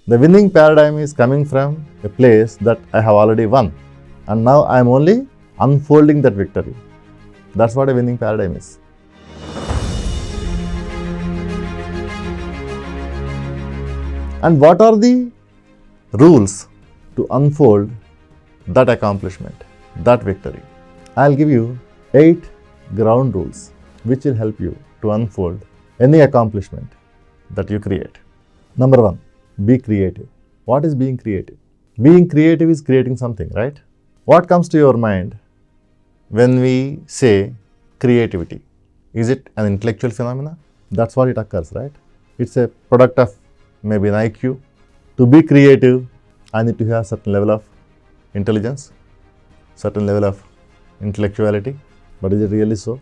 The winning paradigm is coming from a place that I have already won, and now I am only unfolding that victory. That's what a winning paradigm is. And what are the rules to unfold that accomplishment, that victory? I'll give you 8 ground rules which will help you to unfold any accomplishment that you create. Number 1, be creative. What is being creative? Being creative is creating something, right? What comes to your mind when we say creativity? Is it an intellectual phenomena? That's what it occurs, right? It's a product of maybe an IQ. To be creative, I need to have certain level of intelligence, certain level of intellectuality. But is it really so?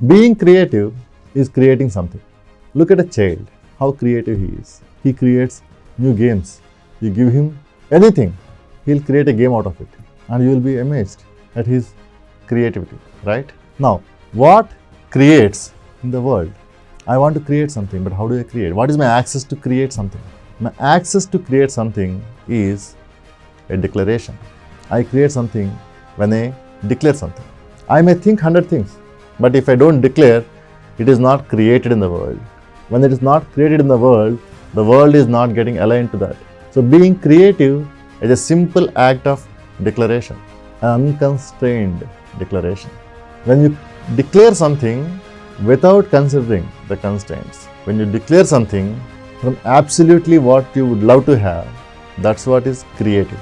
Being creative is creating something. Look at a child, how creative he is. He creates new games. You give him anything, he'll create a game out of it. And you will be amazed at his creativity, right? Now, what creates in the world? I want to create something, but how do I create? What is my access to create something? My access to create something is a declaration. I create something when I declare something. I may think 100 things, but if I don't declare, it is not created in the world. When it is not created in the world is not getting aligned to that. So being creative is a simple act of declaration, an unconstrained declaration. When you declare something without considering the constraints, when you declare something from absolutely what you would love to have, that's what is creative.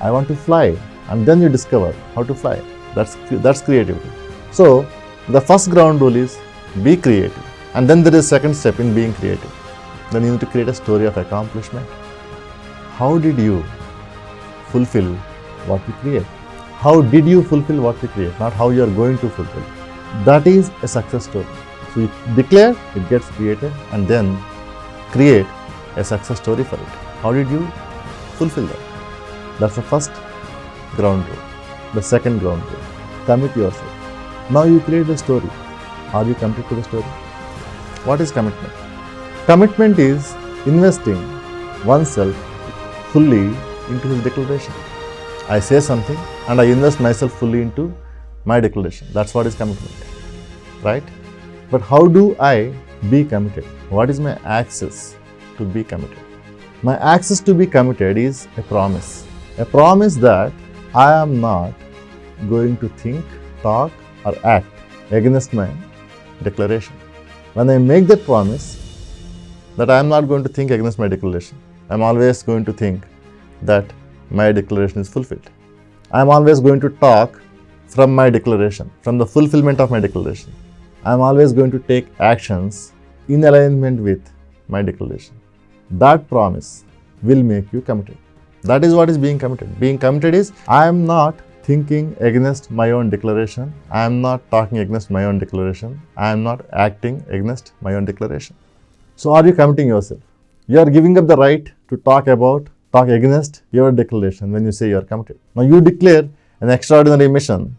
I want to fly, and then you discover how to fly. That's creativity. So the first ground rule is be creative, and then there is second step in being creative. Then you need to create a story of accomplishment. How did you fulfill what you create? How did you fulfill what you create? Not how you are going to fulfill. That is a success story. So you declare, it gets created, and then create a success story for it. How did you fulfill that? That's the first ground rule. The second ground rule, commit yourself. Now you create the story. Are you committed to the story? What is commitment? Commitment is investing oneself fully into his declaration. I say something and I invest myself fully into my declaration. That's what is commitment, right? But how do I be committed? What is my access to be committed? My access to be committed is a promise. A promise that I am not going to think, talk, or act against my declaration. When I make that promise that I am not going to think against my declaration, I am always going to think that my declaration is fulfilled. I am always going to talk from my declaration, from the fulfillment of my declaration. I am always going to take actions in alignment with my declaration. That promise will make you committed. That is what is being committed. Being committed is I am not thinking against my own declaration. I am not talking against my own declaration. I am not acting against my own declaration. So are you committing yourself? You are giving up the right to talk against your declaration when you say you are committed. Now you declare an extraordinary mission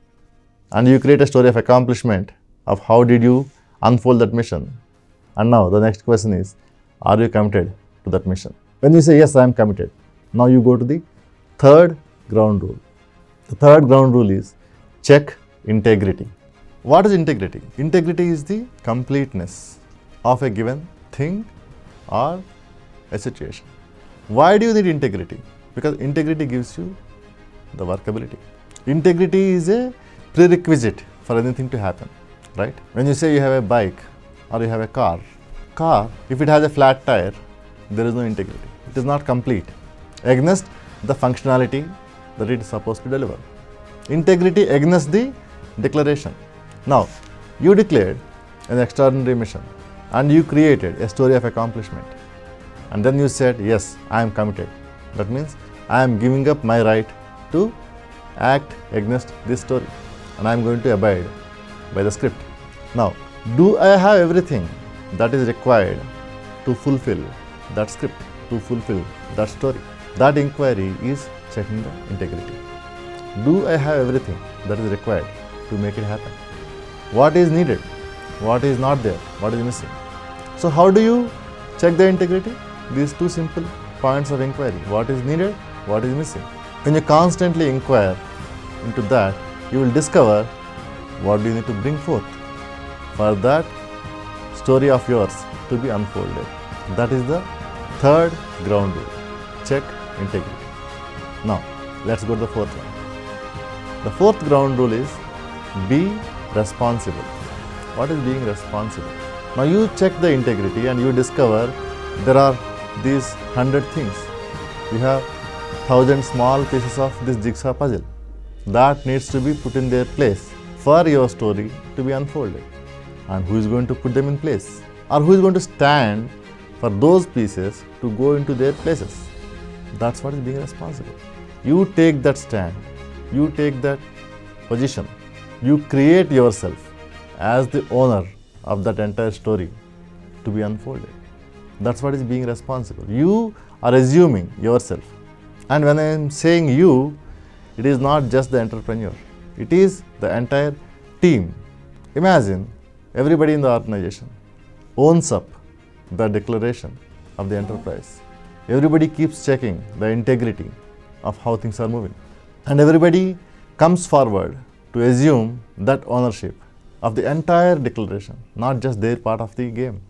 and you create a story of accomplishment of how did you unfold that mission. And now the next question is, are you committed to that mission? When you say yes, I am committed, now you go to the third ground rule. The third ground rule is check integrity. What is integrity? Integrity is the completeness of a given thing or a situation. Why do you need integrity? Because integrity gives you the workability. Integrity is a prerequisite for anything to happen, right? When you say you have a bike or you have a car, if it has a flat tire, there is no integrity. It is not complete against the functionality that it is supposed to deliver. Integrity against the declaration. Now, you declared an extraordinary mission and you created a story of accomplishment. And then you said, yes, I am committed. That means I am giving up my right to act against this story and I am going to abide by the script. Now, do I have everything that is required to fulfill that script, to fulfill that story? That inquiry is checking the integrity. Do I have everything that is required to make it happen? What is needed? What is not there? What is missing? So how do you check the integrity? These two simple points of inquiry. What is needed? What is missing? When you constantly inquire into that, you will discover what do you need to bring forth for that story of yours to be unfolded. That is the third ground rule. Check integrity. Now, let's go to the fourth one. The fourth ground rule is be responsible. What is being responsible? Now you check the integrity and you discover there are these 100 things. You have 1,000 small pieces of this jigsaw puzzle that needs to be put in their place for your story to be unfolded. And who is going to put them in place? Or who is going to stand for those pieces to go into their places? That's what is being responsible. You take that stand, you take that position, you create yourself as the owner of that entire story to be unfolded. That's what is being responsible. You are assuming yourself. And when I am saying you, it is not just the entrepreneur, it is the entire team. Imagine everybody in the organization owns up the declaration of the enterprise. Everybody keeps checking the integrity of how things are moving. And everybody comes forward to assume that ownership of the entire declaration, not just their part of the game.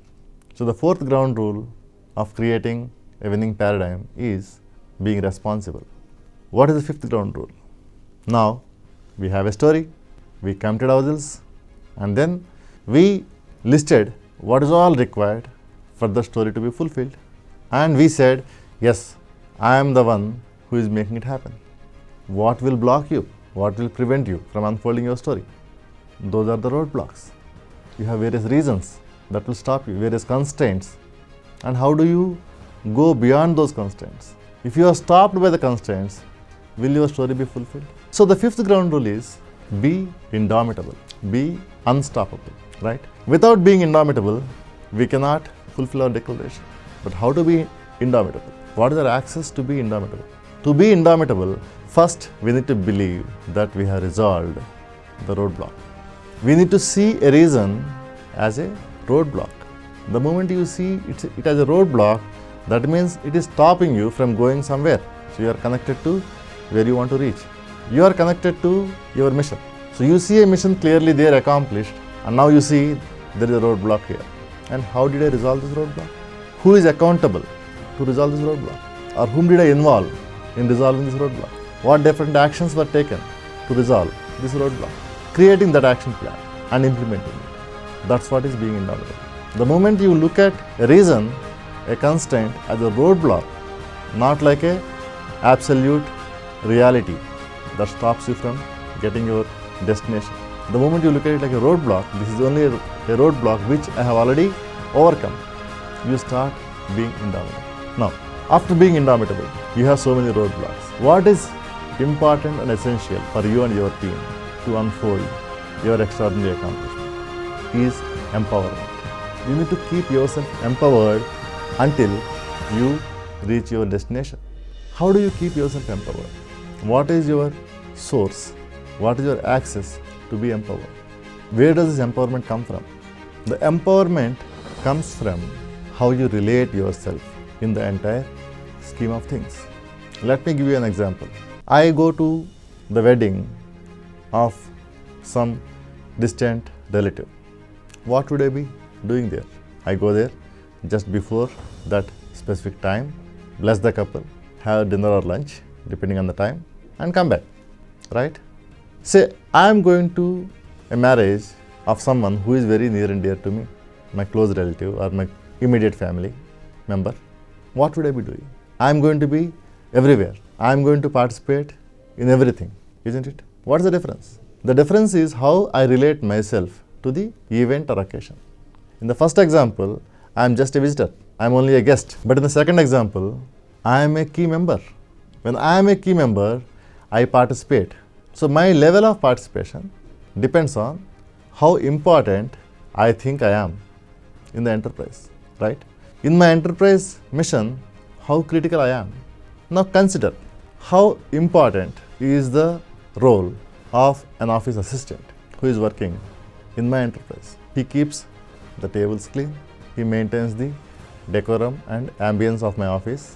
So the fourth ground rule of creating a winning paradigm is being responsible. What is the fifth ground rule? Now, we have a story, we committed ourselves, and then we listed what is all required for the story to be fulfilled. And we said, yes, I am the one who is making it happen. What will block you? What will prevent you from unfolding your story? Those are the roadblocks. You have various reasons that will stop you, various constraints. And how do you go beyond those constraints? If you are stopped by the constraints, will your story be fulfilled? So the fifth ground rule is be indomitable, be unstoppable, right? Without being indomitable, we cannot fulfill our declaration. But how to be indomitable? What is our access to be indomitable? To be indomitable, first we need to believe that we have resolved the roadblock. We need to see a reason as a roadblock. The moment you see it as a roadblock, that means it is stopping you from going somewhere. So you are connected to where you want to reach. You are connected to your mission. So you see a mission clearly there accomplished, and now you see there is a roadblock here. And how did I resolve this roadblock? Who is accountable to resolve this roadblock? Or whom did I involve in resolving this roadblock? What different actions were taken to resolve this roadblock? Creating that action plan and implementing it. That's what is being indomitable. The moment you look at a reason, a constraint as a roadblock, not like a absolute reality that stops you from getting your destination. The moment you look at it like a roadblock, this is only a roadblock which I have already overcome. You start being indomitable. Now, after being indomitable, you have so many roadblocks. What is important and essential for you and your team to unfold your extraordinary accomplishment is empowerment. You need to keep yourself empowered until you reach your destination. How do you keep yourself empowered? What is your source? What is your access to be empowered? Where does this empowerment come from? The empowerment comes from how you relate yourself in the entire scheme of things. Let me give you an example. I go to the wedding of some distant relative. What would I be doing there? I go there just before that specific time, bless the couple, have dinner or lunch, depending on the time, and come back, right? Say, I am going to a marriage of someone who is very near and dear to me, my close relative or my immediate family member. What would I be doing? I am going to be everywhere. I am going to participate in everything, isn't it? What's the difference? The difference is how I relate myself to the event or occasion. In the first example, I am just a visitor. I am only a guest. But in the second example, I am a key member. When I am a key member, I participate. So my level of participation depends on how important I think I am in the enterprise, right? In my enterprise mission, how critical I am. Now consider how important is the role of an office assistant who is working in my enterprise. He keeps the tables clean, he maintains the decorum and ambience of my office,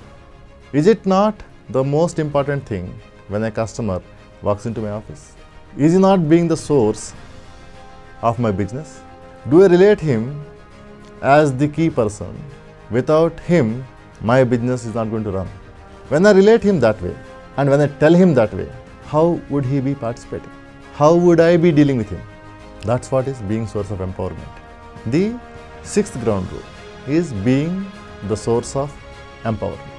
Is it not the most important thing when a customer walks into my office? Is he not being the source of my business? Do I relate him as the key person? Without him, my business is not going to run. When I relate him that way, and when I tell him that way, how would he be participating? How would I be dealing with him? That's what is being source of empowerment. The sixth ground rule is being the source of empowerment.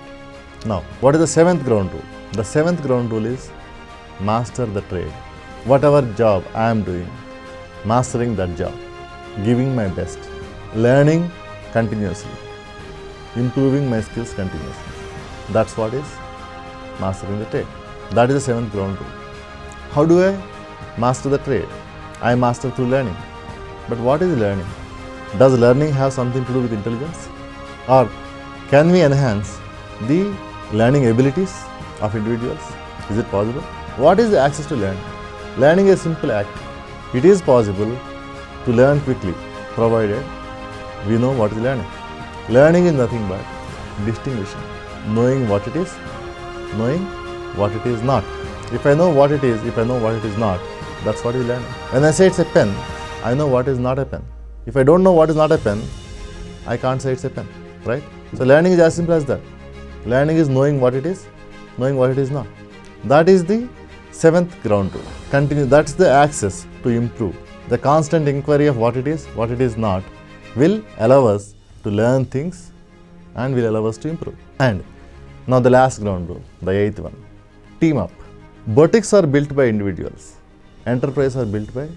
Now, what is the seventh ground rule? The seventh ground rule is master the trade. Whatever job I am doing, mastering that job, giving my best, learning continuously, improving my skills continuously. That's what is mastering the trade. That is the seventh ground rule. How do I master the trade? I master through learning. But what is learning? Does learning have something to do with intelligence? Or can we enhance the learning abilities of individuals? Is it possible? What is the access to learning? Learning is a simple act. It is possible to learn quickly, provided we know what is learning. Learning is nothing but distinguishing, knowing what it is, knowing what it is not. If I know what it is, if I know what it is not, that's what is learning. When I say it's a pen, I know what is not a pen. If I don't know what is not a pen, I can't say it's a pen, right? So learning is as simple as that. Learning is knowing what it is, knowing what it is not. That is the seventh ground rule. Continue. That's the access to improve. The constant inquiry of what it is not, will allow us to learn things and will allow us to improve. And now the last ground rule, the eighth one, team up. Boutiques are built by individuals. Enterprises are built by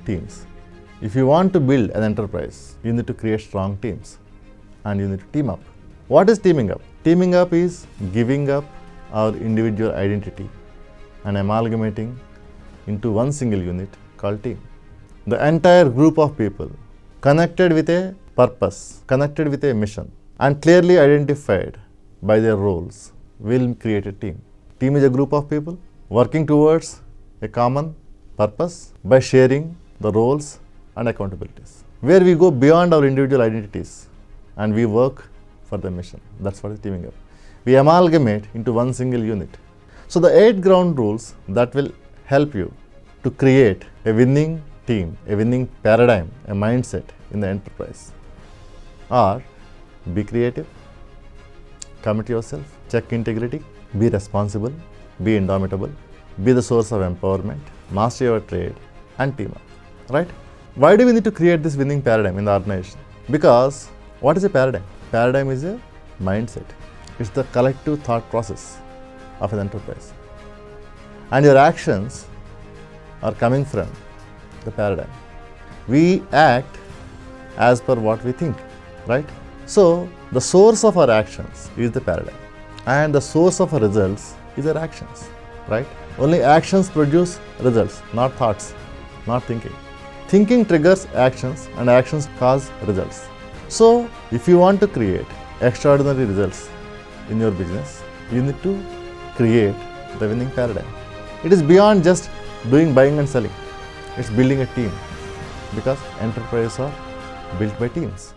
teams. If you want to build an enterprise, you need to create strong teams and you need to team up. What is teaming up? Teaming up is giving up our individual identity and amalgamating into one single unit called team. The entire group of people connected with a purpose, connected with a mission, and clearly identified by their roles will create a team. Team is a group of people working towards a common purpose by sharing the roles and accountabilities, where we go beyond our individual identities and we work for the mission. That's what is teaming up. We amalgamate into one single unit. So the 8 ground rules that will help you to create a winning team, a winning paradigm, a mindset in the enterprise are: be creative, commit yourself, check integrity, be responsible, be indomitable, be the source of empowerment, master your trade, and team up. Right? Why do we need to create this winning paradigm in the organization? Because what is a paradigm? Paradigm is a mindset. It's the collective thought process of an enterprise. And your actions are coming from the paradigm. We act as per what we think, right? So the source of our actions is the paradigm, and the source of our results is our actions, right? Only actions produce results, not thoughts, not thinking. Thinking triggers actions and actions cause results. So if you want to create extraordinary results in your business, you need to create the winning paradigm. It is beyond just doing buying and selling. It's building a team, because enterprises are built by teams.